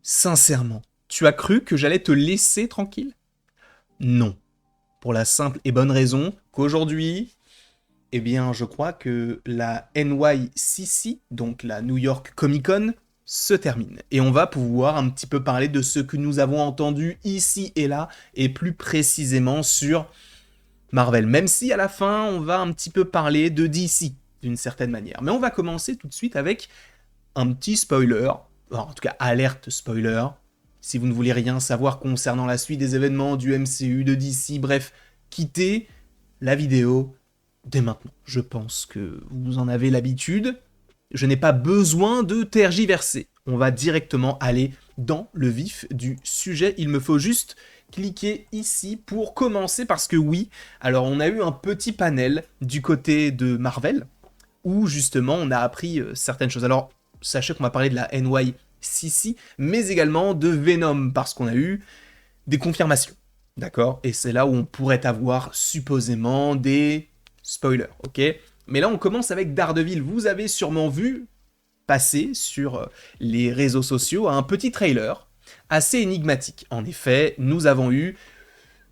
Sincèrement, tu as cru que j'allais te laisser tranquille? Non. Pour la simple et bonne raison qu'aujourd'hui, eh bien, je crois que la NYCC, donc la New York Comic Con, se termine. Et on va pouvoir un petit peu parler de ce que nous avons entendu ici et là, et plus précisément sur Marvel. Même si à la fin, on va un petit peu parler de DC, d'une certaine manière. Mais on va commencer tout de suite avec un petit spoiler, en tout cas alerte spoiler, si vous ne voulez rien savoir concernant la suite des événements du MCU, de DC, bref, quittez la vidéo dès maintenant. Je pense que vous en avez l'habitude, je n'ai pas besoin de tergiverser. On va directement aller dans le vif du sujet, il me faut juste cliquer ici pour commencer parce que oui, alors on a eu un petit panel du côté de Marvel, où justement on a appris certaines choses. Alors, sachez qu'on va parler de la NYCC, mais également de Venom, parce qu'on a eu des confirmations. D'accord? Et c'est là où on pourrait avoir supposément des spoilers, ok? Mais là, on commence avec Daredevil. Vous avez sûrement vu passer sur les réseaux sociaux un petit trailer assez énigmatique. En effet, nous avons eu,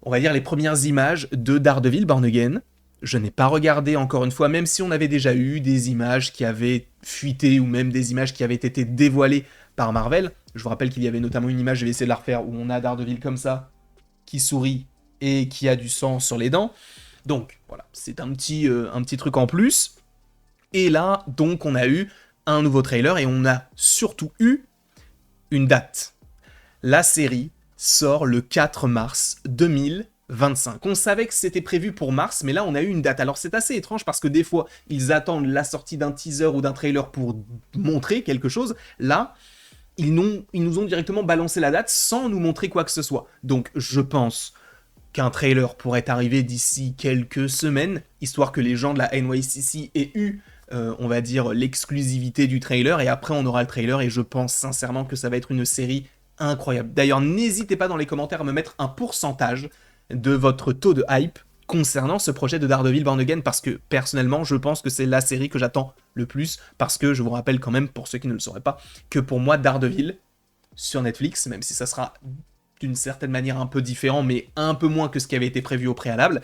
on va dire, les premières images de Daredevil Born Again. Je n'ai pas regardé encore une fois, même si on avait déjà eu des images qui avaient fuité ou même des images qui avaient été dévoilées par Marvel. Je vous rappelle qu'il y avait notamment une image, je vais essayer de la refaire, où on a Daredevil comme ça, qui sourit et qui a du sang sur les dents. Donc voilà, c'est un petit truc en plus. Et là, donc, on a eu un nouveau trailer et on a surtout eu une date. La série sort le 4 mars 2025. On savait que c'était prévu pour mars, mais là on a eu une date. Alors c'est assez étrange parce que des fois ils attendent la sortie d'un teaser ou d'un trailer pour montrer quelque chose. Là, ils nous ont directement balancé la date sans nous montrer quoi que ce soit. Donc je pense qu'un trailer pourrait arriver d'ici quelques semaines, histoire que les gens de la NYCC aient eu, on va dire, l'exclusivité du trailer, et après on aura le trailer, et je pense sincèrement que ça va être une série incroyable. D'ailleurs, n'hésitez pas dans les commentaires à me mettre un pourcentage de votre taux de hype concernant ce projet de Daredevil Born Again, parce que personnellement, je pense que c'est la série que j'attends le plus, parce que je vous rappelle quand même, pour ceux qui ne le sauraient pas, que pour moi, Daredevil, sur Netflix, même si ça sera d'une certaine manière un peu différent, mais un peu moins que ce qui avait été prévu au préalable,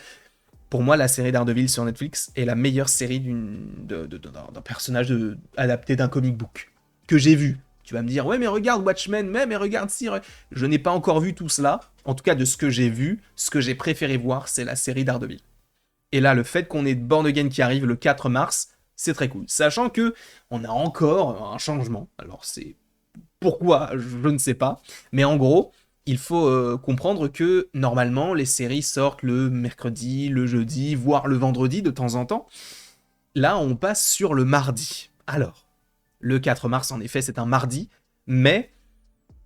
pour moi, la série Daredevil sur Netflix est la meilleure série d'un personnage adapté d'un comic book que j'ai vu. Tu vas me dire, ouais, mais regarde Watchmen, mais regarde si. Je n'ai pas encore vu tout cela. En tout cas, de ce que j'ai vu, ce que j'ai préféré voir, c'est la série Daredevil. Et là, le fait qu'on ait Born Again qui arrive le 4 mars, c'est très cool. Sachant que on a encore un changement. Alors, c'est pourquoi, je ne sais pas. Mais en gros, il faut comprendre que normalement, les séries sortent le mercredi, le jeudi, voire le vendredi de temps en temps. Là, on passe sur le mardi. Alors, le 4 mars, en effet, c'est un mardi, mais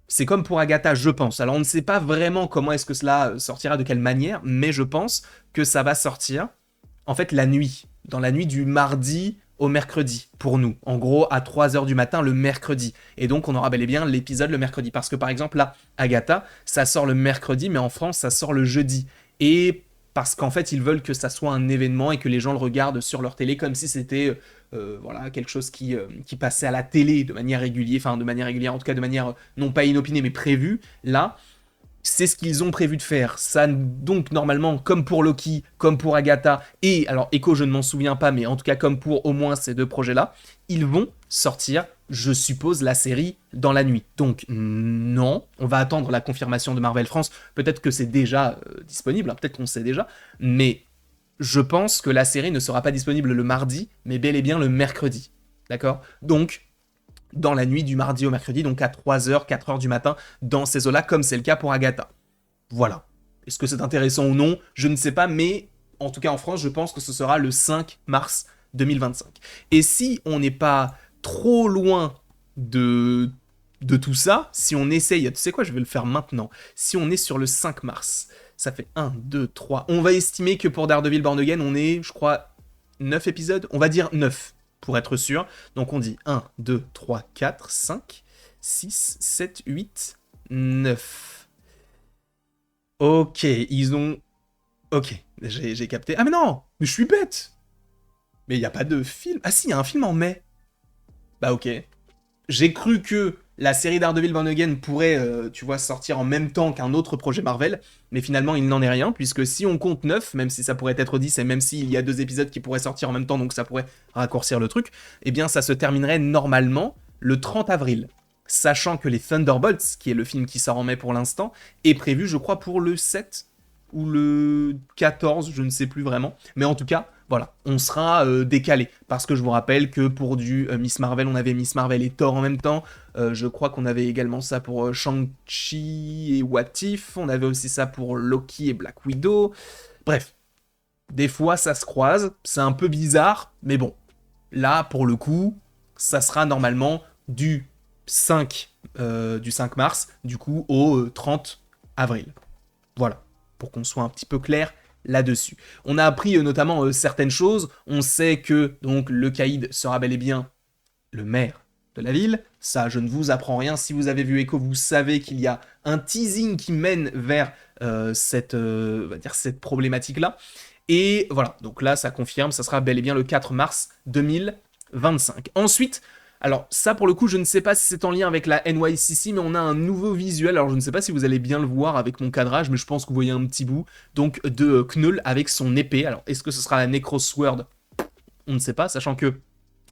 c'est comme pour Agatha, je pense. Alors, on ne sait pas vraiment comment est-ce que cela sortira, de quelle manière, mais je pense que ça va sortir, en fait, la nuit. Dans la nuit du mardi au mercredi, pour nous. En gros, à 3h du matin le mercredi. Et donc, on aura bel et bien l'épisode le mercredi. Parce que, par exemple, là, Agatha, ça sort le mercredi, mais en France, ça sort le jeudi. Et parce qu'en fait, ils veulent que ça soit un événement et que les gens le regardent sur leur télé comme si c'était voilà, quelque chose qui passait à la télé de manière régulière, enfin de manière régulière, en tout cas de manière non pas inopinée mais prévue. Là, c'est ce qu'ils ont prévu de faire. Ça, donc, normalement, comme pour Loki, comme pour Agatha, et alors Echo, je ne m'en souviens pas, mais en tout cas, comme pour au moins ces deux projets-là, ils vont sortir, je suppose, la série dans la nuit. Donc, non, on va attendre la confirmation de Marvel France. Peut-être que c'est déjà disponible, hein, peut-être qu'on sait déjà, mais je pense que la série ne sera pas disponible le mardi, mais bel et bien le mercredi. D'accord? Donc, dans la nuit du mardi au mercredi, donc à 3h, 4h du matin, dans ces eaux-là, comme c'est le cas pour Agatha. Voilà. Est-ce que c'est intéressant ou non? Je ne sais pas, mais en tout cas en France, je pense que ce sera le 5 mars 2025. Et si on n'est pas trop loin de tout ça, si on essaye, tu sais quoi, je vais le faire maintenant. Si on est sur le 5 mars, ça fait 1, 2, 3. On va estimer que pour Daredevil Born Again, on est, je crois, 9 épisodes. On va dire 9 pour être sûr. Donc on dit 1, 2, 3, 4, 5, 6, 7, 8, 9. Ok, ils ont... Ok, j'ai capté. Ah mais non, mais je suis bête. Mais il n'y a pas de film. Ah si, il y a un film en mai. Bah ok. J'ai cru que la série Daredevil Born Again pourrait, tu vois, sortir en même temps qu'un autre projet Marvel, mais finalement il n'en est rien, puisque si on compte 9, même si ça pourrait être 10, et même s'il y a 2 épisodes qui pourraient sortir en même temps, donc ça pourrait raccourcir le truc, eh bien ça se terminerait normalement le 30 avril. Sachant que les Thunderbolts, qui est le film qui sort en mai pour l'instant, est prévu, je crois, pour le 7 ou le 14, je ne sais plus vraiment. Mais en tout cas, voilà, on sera décalé. Parce que je vous rappelle que pour du Miss Marvel, on avait Miss Marvel et Thor en même temps. Je crois qu'on avait également ça pour Shang-Chi et What If. On avait aussi ça pour Loki et Black Widow. Bref, des fois ça se croise. C'est un peu bizarre, mais bon. Là, pour le coup, ça sera normalement du 5 mars, du coup, au 30 avril. Voilà, pour qu'on soit un petit peu clair là-dessus. On a appris notamment certaines choses. On sait que donc le caïd sera bel et bien le maire de la ville. Ça, je ne vous apprends rien. Si vous avez vu Echo, vous savez qu'il y a un teasing qui mène vers cette problématique-là. Et voilà, donc là, ça confirme, ça sera bel et bien le 4 mars 2025. Ensuite, alors ça pour le coup, je ne sais pas si c'est en lien avec la NYCC, mais on a un nouveau visuel. Alors je ne sais pas si vous allez bien le voir avec mon cadrage, mais je pense que vous voyez un petit bout donc de Knull avec son épée. Alors est-ce que ce sera la Necrosword? On ne sait pas, sachant que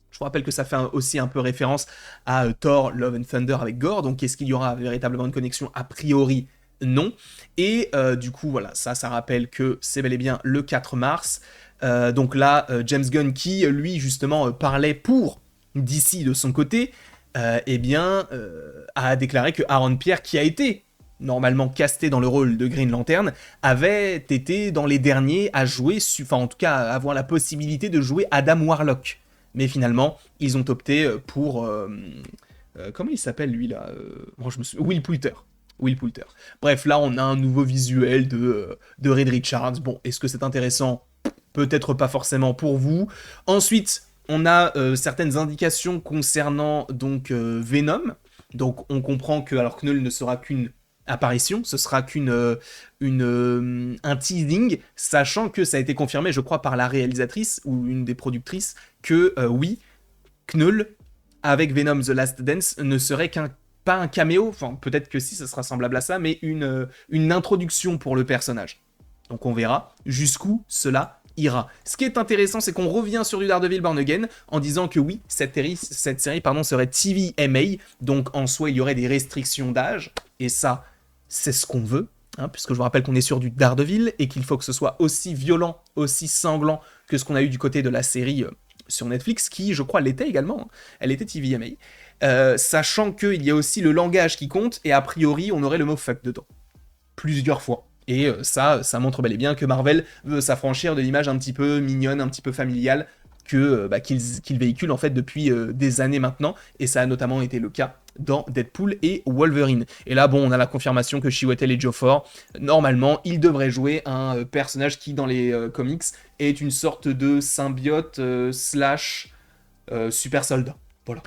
je vous rappelle que ça fait aussi un peu référence à Thor, Love and Thunder avec Gore. Donc est-ce qu'il y aura véritablement une connexion? A priori, non. Et du coup, voilà, ça rappelle que c'est bel et bien le 4 mars. Donc là, James Gunn qui, lui, justement, parlait pour DC de son côté, a déclaré que Aaron Pierre, qui a été normalement casté dans le rôle de Green Lantern, avait été dans les derniers à jouer, enfin en tout cas à avoir la possibilité de jouer Adam Warlock. Mais finalement, ils ont opté pour... comment il s'appelle lui là Will Poulter. Will Poulter. Bref, là on a un nouveau visuel de Reed Richards. Bon, est-ce que c'est intéressant? Peut-être pas forcément pour vous. Ensuite, on a certaines indications concernant donc Venom. Donc on comprend que alors Knull ne sera qu'une apparition, ce sera un teasing, sachant que ça a été confirmé, je crois, par la réalisatrice ou une des productrices, que oui, Knull, avec Venom The Last Dance, ne serait pas un caméo, enfin peut-être que si, ça sera semblable à ça, mais une introduction pour le personnage. Donc on verra jusqu'où cela ira. Ce qui est intéressant, c'est qu'on revient sur du Daredevil Born Again en disant que oui, cette série serait TVMA, donc en soi il y aurait des restrictions d'âge, et ça, c'est ce qu'on veut, hein, puisque je vous rappelle qu'on est sur du Daredevil et qu'il faut que ce soit aussi violent, aussi sanglant que ce qu'on a eu du côté de la série sur Netflix, qui, je crois, l'était également. Hein. Elle était TVMA. Sachant qu'il y a aussi le langage qui compte, et a priori, on aurait le mot fuck dedans. Plusieurs fois. Et ça montre bel et bien que Marvel veut s'affranchir de l'image un petit peu mignonne, un petit peu familiale, qu'ils véhiculent en fait depuis des années maintenant, et ça a notamment été le cas dans Deadpool et Wolverine. Et là, bon, on a la confirmation que Chiwetel Ejiofor, normalement, il devrait jouer un personnage qui, dans les comics, est une sorte de symbiote slash super soldat. Voilà.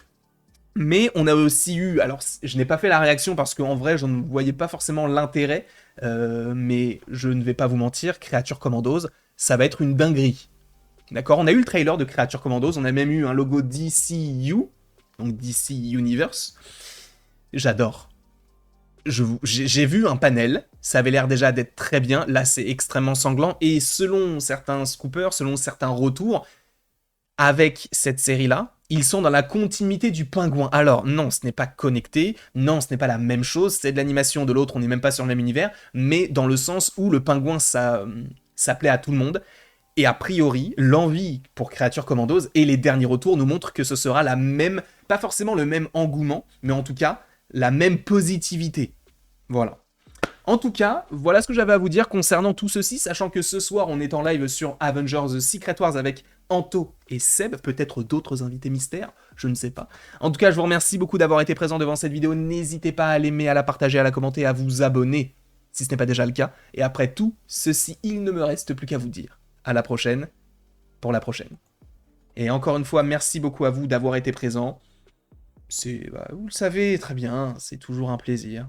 Mais on a aussi eu, alors je n'ai pas fait la réaction parce qu'en vrai, je ne voyais pas forcément l'intérêt, mais je ne vais pas vous mentir, Creature Commandos, ça va être une dinguerie. D'accord, on a eu le trailer de Creature Commandos, on a même eu un logo DCU, donc DC Universe. J'adore. J'ai vu un panel, ça avait l'air déjà d'être très bien, là c'est extrêmement sanglant, et selon certains scoopers, selon certains retours, avec cette série-là, ils sont dans la continuité du Pingouin. Alors non, ce n'est pas connecté, non, ce n'est pas la même chose, c'est de l'animation de l'autre, on n'est même pas sur le même univers, mais dans le sens où le Pingouin, ça plaît à tout le monde. Et a priori, l'envie pour Creature Commandos et les derniers retours nous montrent que ce sera la même, pas forcément le même engouement, mais en tout cas, la même positivité. Voilà. En tout cas, voilà ce que j'avais à vous dire concernant tout ceci, sachant que ce soir, on est en live sur Avengers The Secret Wars avec Anto et Seb, peut-être d'autres invités mystères, je ne sais pas. En tout cas, je vous remercie beaucoup d'avoir été présent devant cette vidéo, n'hésitez pas à l'aimer, à la partager, à la commenter, à vous abonner, si ce n'est pas déjà le cas. Et après tout ceci, il ne me reste plus qu'à vous dire à la prochaine, pour la prochaine. Et encore une fois, merci beaucoup à vous d'avoir été présent. Vous le savez très bien, c'est toujours un plaisir.